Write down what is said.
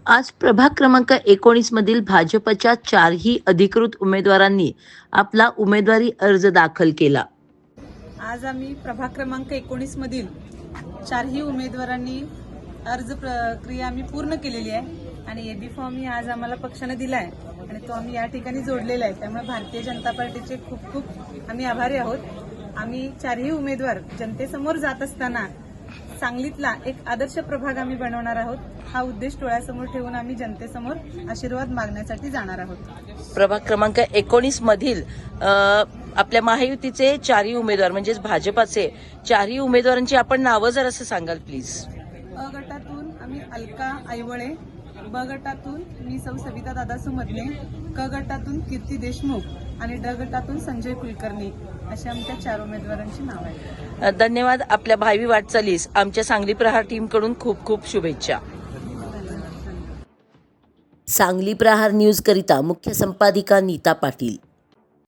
आज प्रभाग क्रमांक 19 मधील भाजपच्या चारही अधिकृत उमेदवारांनी आपला उमेदवारी अर्ज दाखल केला। आज आम्ही प्रभाग क्रमांक 19 मधील चारही उमेदवारांनी अर्ज प्रक्रिया आम्ही पूर्ण केलेली आहे आणि एबी फॉर्म ही आज आम्हाला पक्षाने दिला आहे आणि तो आम्ही या ठिकाणी जोडलेला आहे। त्यामुळे भारतीय जनता पार्टीचे खूप खूप आम्ही आभारी आहोत। आम्ही चारही उमेदवार जनतेसमोर जात असताना सांगलीतला एक आदर्श प्रभाग आम्ही बनवणार आहोत। हा उद्देश डोळ्यासमोर ठेवून आम्ही जनतेसमोर आशीर्वाद मागण्यासाठी जाणार आहोत। प्रभाग क्रमांक 19 मधील आपल्या महायुतीचे चारही उमेदवार म्हणजेच भाजपाचे चारही उमेदवारांची आपण नावं जर असं सांगाल प्लीज। अ गटातून आम्ही अलका आईवळे, ब गटातून मी सौ सविता दादा सुमदने, क गटातून कीर्ती देशमुख आणि ड गटातून संजय कुलकर्णी अशी आमच्या चार उमेदवारांची नाव आहेत। धन्यवाद। आपल्या भावी वाटचालीस आमच्या सांगली प्रहार टीम कडून खूप खूप शुभेच्छा। सांगली प्रहार न्यूज करिता मुख्य संपादिका नीता पाटील।